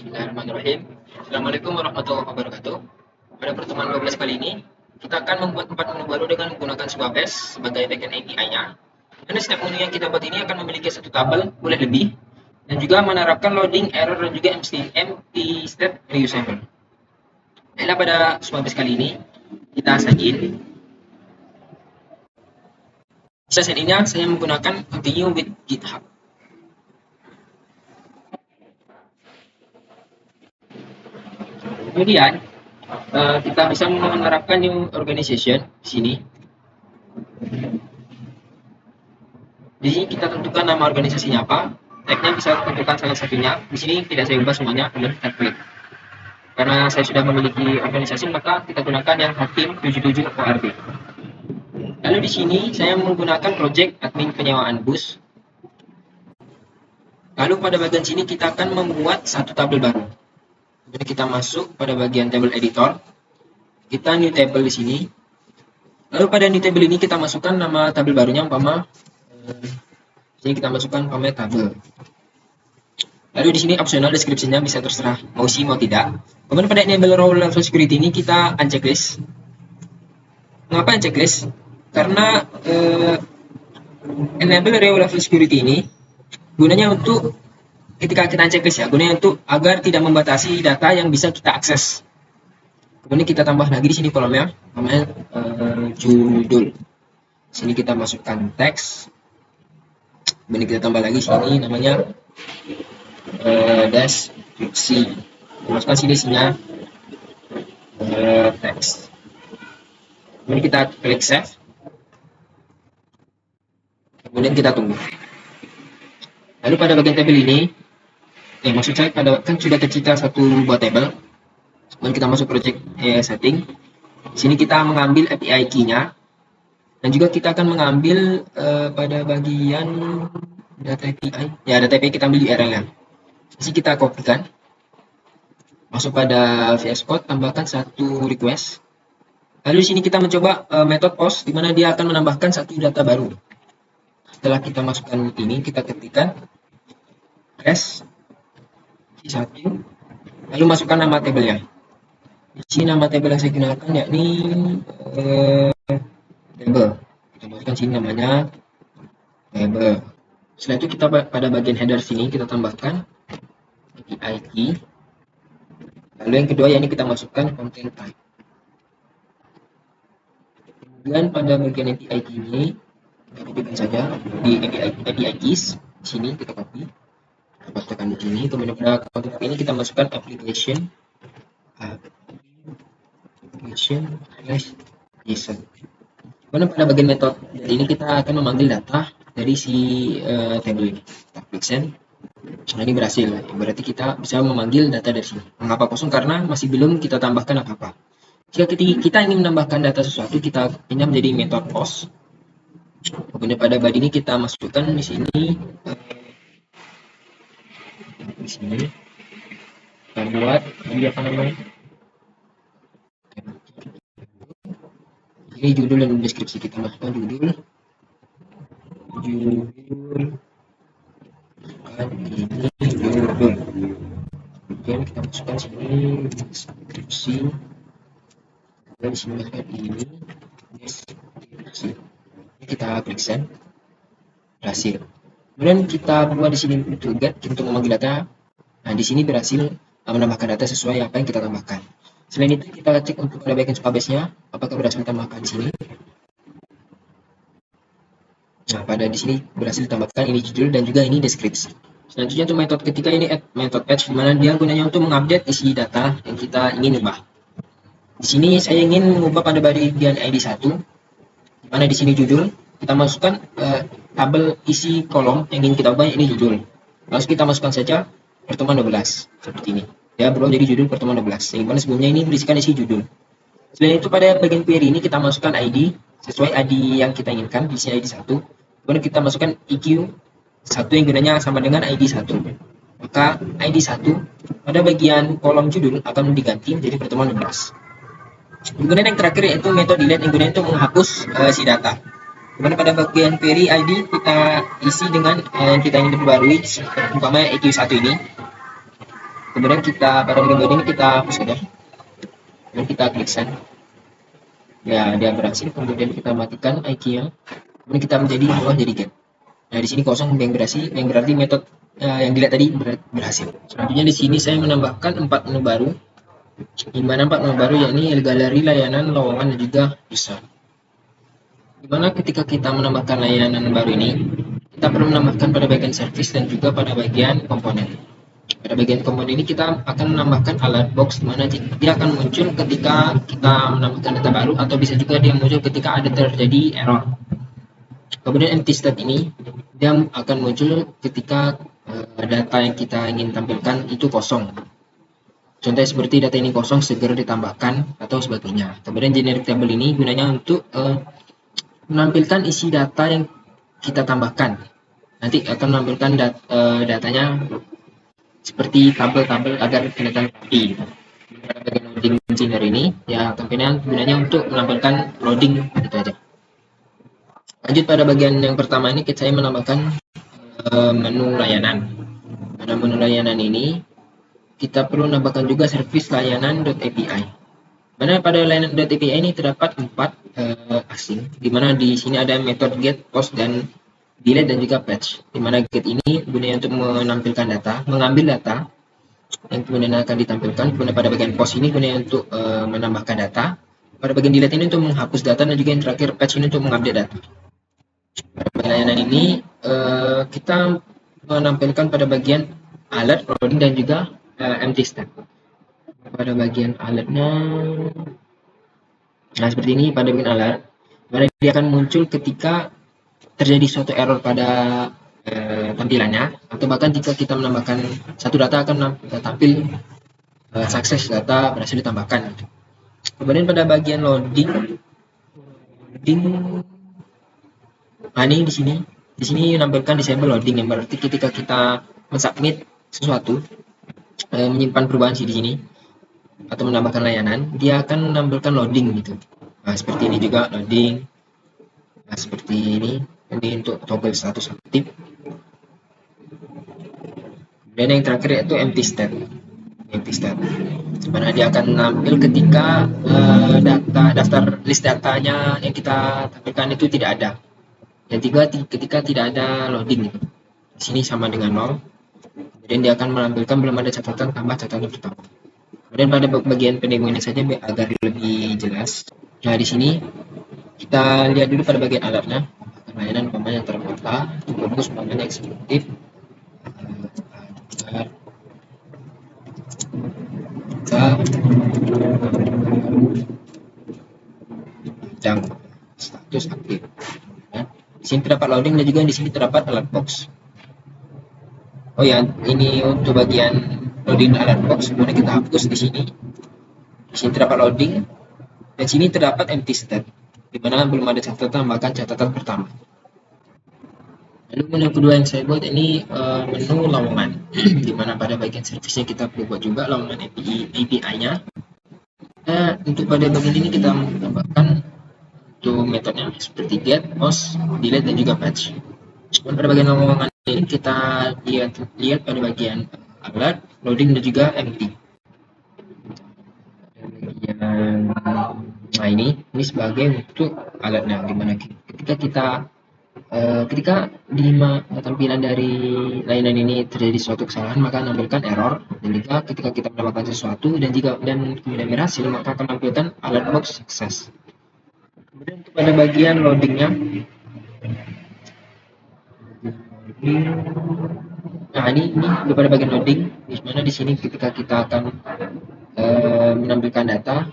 Bismillahirrahmanirrahim. Assalamualaikum warahmatullahi wabarakatuh. Pada pertemuan 12 kali ini, kita akan membuat 4 menu baru dengan menggunakan sebuah base sebagai backend API-nya. Dan setiap menu yang kita buat ini akan memiliki satu tabel, boleh lebih, dan juga menerapkan loading, error, dan juga empty state reusable. Baiklah, pada sebuah base kali ini, kita sajin. Saat ini saya menggunakan continue with GitHub. Kemudian kita bisa menerapkan new organization di sini. Di sini kita tentukan nama organisasinya apa. Tag-nya bisa tentukan salah satunya. Di sini tidak saya ubah semuanya, kemudian kita klik. Karena saya sudah memiliki organisasi, maka kita gunakan yang Hakim 77 ORB. Lalu di sini saya menggunakan project admin penyewaan bus. Lalu pada bagian sini kita akan membuat satu tabel baru. Jadi kita masuk pada bagian table editor, kita new table di sini. Lalu pada new table ini kita masukkan nama tabel barunya, umpama sini kita masukkan umpama tabel. Lalu di sini optional description-nya bisa terserah mau sih mau tidak. Kemudian pada enable row level security ini kita unchecklist. Mengapa unchecklist? Karena enable row level security ini gunanya untuk ketika kita checklist ya, gunanya untuk agar tidak membatasi data yang bisa kita akses. Kemudian kita tambah lagi di sini kolomnya, namanya judul. Sini kita masukkan teks. Kemudian kita tambah lagi sini namanya deskripsi. Masukkan sini isinya teks. Kemudian kita klik save. Kemudian kita tunggu. Lalu pada bagian tabel ini, maksud saya kan sudah tercipta satu buah table. Kemudian kita masuk project setting. Di sini kita mengambil API key-nya, dan juga kita akan mengambil pada bagian data API. Ya, data API kita ambil URL-nya. Di sini kita kopikan, masuk pada VS Code, tambahkan satu request. Lalu di sini kita mencoba method post, di mana dia akan menambahkan satu data baru. Setelah kita masukkan ini, kita ketikkan res satu, lalu masukkan nama tabelnya. Di sini nama tabel yang saya gunakan yakni table. Kita masukkan sini namanya table. Setelah itu kita pada bagian header sini kita tambahkan API key. Lalu yang kedua yakni kita masukkan content type. Kemudian pada bagian API key ini kita kopikan saja di API keys. Di sini kita copy. Tekan di sini, kemudian pada konten ini kita masukkan application JSON. Kemudian pada bagian metode ini kita akan memanggil data dari si table ini. Kita klik send. Nah, ini berhasil. Berarti kita bisa memanggil data dari sini. Mengapa kosong? Karena masih belum kita tambahkan apa-apa. Jika kita ingin menambahkan data sesuatu, kita pinjam menjadi metode post. Kemudian pada body ini kita masukkan di sini. Di sini kita buat ini apa namanya, ini judul dan deskripsi. Kita masukkan judul dan ini judul. Kemudian kita masukkan sini deskripsi, dan di sini masukkan ini deskripsi. Ini kita klik send, berhasil. Kemudian kita buat di sini untuk get untuk memanggil data. Nah, di sini berhasil menambahkan data sesuai apa yang kita tambahkan. Selain itu kita cek untuk pada bagian Supabase-nya apakah berhasil ditambahkan di sini. Nah, pada di sini berhasil ditambahkan ini judul dan juga ini deskripsi. Selanjutnya untuk metode ketiga ini method patch, di mana dia gunanya untuk mengupdate isi data yang kita ingin ubah. Di sini saya ingin mengubah pada bagian ID1, di mana di sini judul kita masukkan tabel isi kolom yang ingin kita ubah, ini judul. Lalu kita masukkan saja pertemuan 12 seperti ini. Ya, berubah jadi judul pertemuan 12. Yang mana sebelumnya ini berisikan isi judul. Selain itu pada bagian query ini kita masukkan ID sesuai ID yang kita inginkan, di sini ID 1. Kemudian kita masukkan EQ 1 yang gunanya sama dengan ID 1. Maka ID 1 pada bagian kolom judul akan diganti menjadi pertemuan 12. Kemudian yang terakhir yaitu metode delete yang gunanya untuk menghapus si data. Kemudian pada bagian query ID kita isi dengan yang kita ingin diperbarui, umpamanya EQ1 ini. Kemudian kita pada bagian body ini kita hapus saja. Kemudian kita klik send. Ya, dia berhasil. Kemudian kita matikan IQ-nya. Kemudian kita menjadi bawah jadi get. Nah, di sini kosong yang berarti metode yang dilihat tadi berhasil. Selanjutnya di sini saya menambahkan 4 menu baru. Di mana 4 menu baru yakni galeri, layanan, lowongan, dan juga user. Dimana ketika kita menambahkan layanan baru ini, kita perlu menambahkan pada bagian service dan juga pada bagian komponen. Pada bagian komponen ini kita akan menambahkan alert box, di mana dia akan muncul ketika kita menambahkan data baru, atau bisa juga dia muncul ketika ada terjadi error. Kemudian empty state ini dia akan muncul ketika data yang kita ingin tampilkan itu kosong. Contohnya seperti data ini kosong, segera ditambahkan atau sebagainya. Kemudian generic table ini gunanya untuk menampilkan isi data yang kita tambahkan. Nanti akan menampilkan datanya seperti tabel-tabel agar kelihatan rapi. Pada bagian loading engineer ini ya tampilan gunanya untuk menampilkan loading gitu aja. Lanjut pada bagian yang pertama ini saya menambahkan menu layanan. Pada menu layanan ini kita perlu menambahkan juga service layanan.api. Mana pada layanan.api ini terdapat 4 asing, di mana di sini ada metode get, post, dan delete, dan juga patch. Di mana get ini gunanya untuk menampilkan data, mengambil data yang kemudian akan ditampilkan. Kemudian pada bagian post ini gunanya untuk menambahkan data. Pada bagian delete ini untuk menghapus data, dan juga yang terakhir patch ini untuk mengupdate data. Pada layanan ini kita menampilkan pada bagian alert, loading, dan juga empty state. Pada bagian alertnya, nah seperti ini pada bagian alert, mana dia akan muncul ketika terjadi suatu error pada tampilannya, atau bahkan jika kita menambahkan satu data akan tampil sukses, data berhasil ditambahkan. Kemudian pada bagian loading, nah ini di sini menampilkan disable loading, yang berarti ketika kita mensubmit sesuatu, menyimpan perubahan di sini atau menambahkan layanan, dia akan menampilkan loading gitu. Nah seperti ini juga loading. Nah seperti ini untuk toggle status aktif. Dan yang terakhir yaitu empty state, dimana dia akan tampil ketika daftar list datanya yang kita tampilkan itu tidak ada, dan ketika tidak ada loading gitu. Di sini sama dengan 0. Kemudian dia akan menampilkan belum ada catatan tambah catatan pertama. Kemudian pada bagian pendemonya saja agar lebih jelas. Nah di sini kita lihat dulu pada bagian alertnya, layanan umpamanya terkota, fokus umpamanya eksekutif, jam status aktif. Ya. Di sini terdapat loading, dan juga di sini terdapat alert box. Oh ya, ini untuk bagian loading alert box, kemudian kita hapus di sini. Di sini terdapat loading, dan sini terdapat empty state, di mana belum ada catatan bahkan catatan pertama. Lalu menu kedua yang saya buat ini menu lowongan, di mana pada bagian service-nya kita perlu buat juga lowongan API-nya. Nah, untuk pada bagian ini kita tambahkan untuk metodenya seperti get, post, delete, dan juga patch. Dan pada bagian lowongan ini kita lihat pada bagian alert, loading, dan juga empty. Nah ini sebagai untuk alertnya, dimana ketika di tampilan dari layanan ini terjadi suatu kesalahan, maka menampilkan error. Dan juga ketika kita mendapatkan sesuatu dan kemudian berhasil, maka akan menampilkan alert box sukses. Kemudian untuk pada bagian loadingnya, nah ini pada bagian loading, di mana di sini ketika kita akan menampilkan data,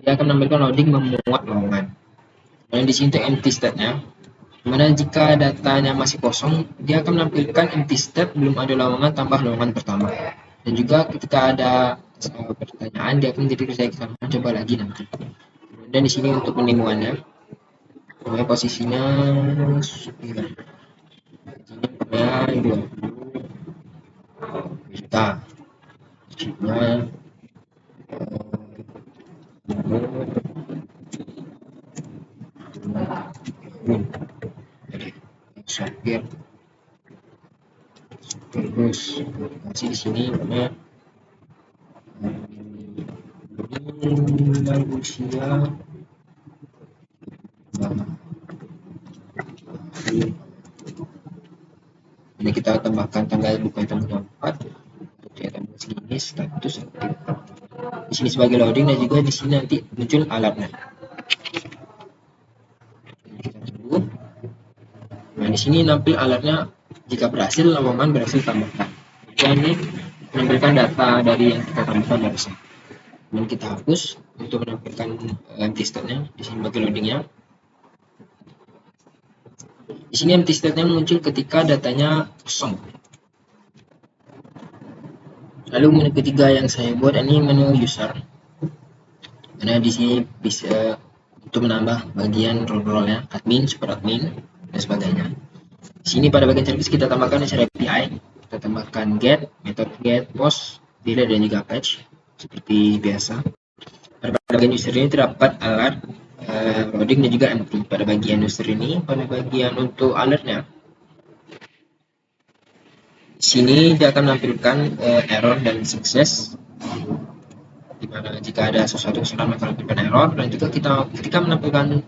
dia akan menampilkan loading memuat lowongan. Dan di sini untuk empty state-nya, dimana jika datanya masih kosong, dia akan menampilkan empty state, belum ada lowongan tambah lowongan pertama. Dan juga ketika ada pertanyaan, dia akan menjadi kerja kita coba lagi nanti. Dan di sini untuk penemuannya, posisinya 20 juta, sopir terus masih di sini namanya tanggal usia ini kita tambahkan tanggal bukan tanggal 4 saya tambah segini status aktif di sini sebagai loading dan juga di sini nanti muncul alarmnya. Kita tunggu. Nah di sini nampil alarmnya jika berhasil lowongan berhasil tambahkan. Jadi ini menampilkan data dari yang kita tambahkan barusan. Dan kita hapus untuk menampilkan empty state-nya di sini bagi loadingnya. Di sini empty state-nya muncul ketika datanya kosong. Lalu menu ketiga yang saya buat ini menu user. Karena di sini bisa untuk menambah bagian role-nya admin, super admin dan sebagainya. Di sini pada bagian service kita tambahkan secara API. Kita tambahkan get, method get, post, delete dan juga patch seperti biasa. Pada bagian user ini terdapat alert, loading dan juga empty. Pada bagian user ini, pada bagian untuk alertnya, di sini dia akan menampilkan error dan sukses. Dimana jika ada sesuatu kesalahan maka menampilkan error dan juga ketika menampilkan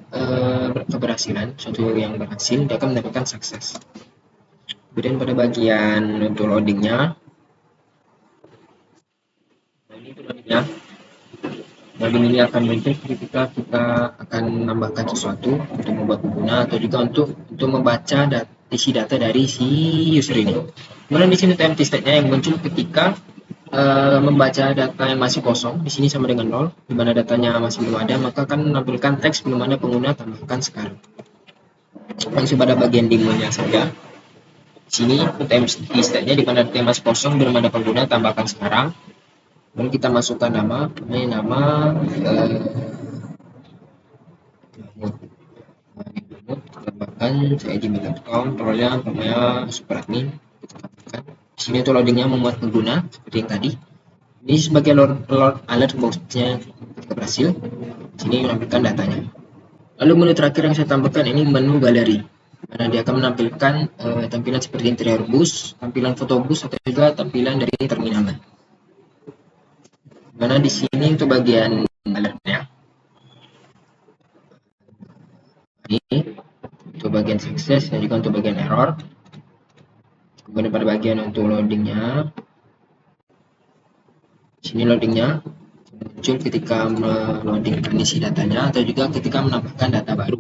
keberhasilan, sesuatu yang berhasil dia akan menampilkan sukses. Kemudian pada bagian untuk loadingnya, nah ini untuk loadingnya. Loading ini akan muncul ketika kita akan menambahkan sesuatu untuk membuat pengguna atau juga untuk membaca isi data dari si user ini. Kemudian di sini empty state-nya yang muncul ketika membaca data yang masih kosong, di sini sama dengan 0, di mana datanya masih belum ada, maka akan menampilkan teks belum ada pengguna tambahkan sekarang. Langsung pada bagian demo-nya saja. Di sini empty state-nya di mana data yang masih kosong belum ada pengguna tambahkan sekarang. Kemudian kita masukkan nama, ini nama tambahkan saya gmail.com, role-nya namanya super admin. Kita tambahkan. Di sini untuk loadingnya memuat pengguna seperti yang tadi. Ini sebagai load alert box-nya ketika berhasil. Di sini menampilkan datanya. Lalu menu terakhir yang saya tambahkan ini menu galeri. Mana dia akan menampilkan tampilan seperti interior bus, tampilan foto bus atau juga tampilan dari terminalnya. Mana di sini untuk bagian alertnya ini untuk bagian sukses dan juga untuk bagian error. Kemudian pada bagian untuk loadingnya, sini loadingnya muncul ketika meloadingkan isi datanya atau juga ketika menambahkan data baru.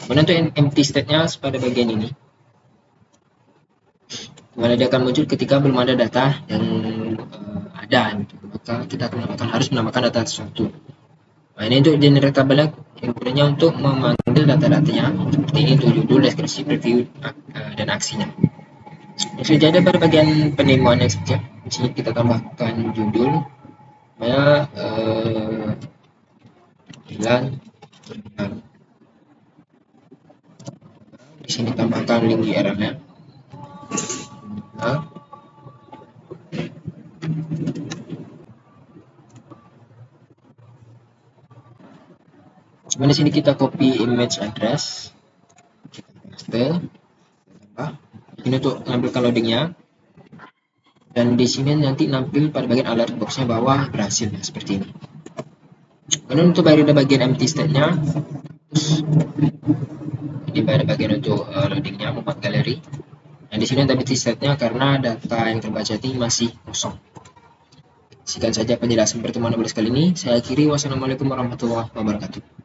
Kemudian untuk empty state-nya pada bagian ini, dimana dia akan muncul ketika belum ada data yang ada, maka kita akan harus menambahkan data sesuatu. Nah, ini untuk generatable yang gunanya untuk memanggil data-datanya seperti ini untuk judul, deskripsi, preview, dan aksinya. Yang sudah ada pada bagian pendemoannya saja. Di sini kita tambahkan judul, di sini tambahkan link URL-nya. Kemudian di sini kita copy image address, kita paste, ini untuk menampilkan loadingnya, dan di sini nanti nampil pada bagian alert box-nya bahwa berhasil seperti ini. Kemudian untuk bagian empty state-nya, ini pada bagian untuk loadingnya membuat galeri. Nah di sini ada empty state-nya karena data yang terbaca ini masih kosong. Sekian saja penjelasan pertemuan kali ini. Saya akhiri. Wassalamualaikum warahmatullahi wabarakatuh.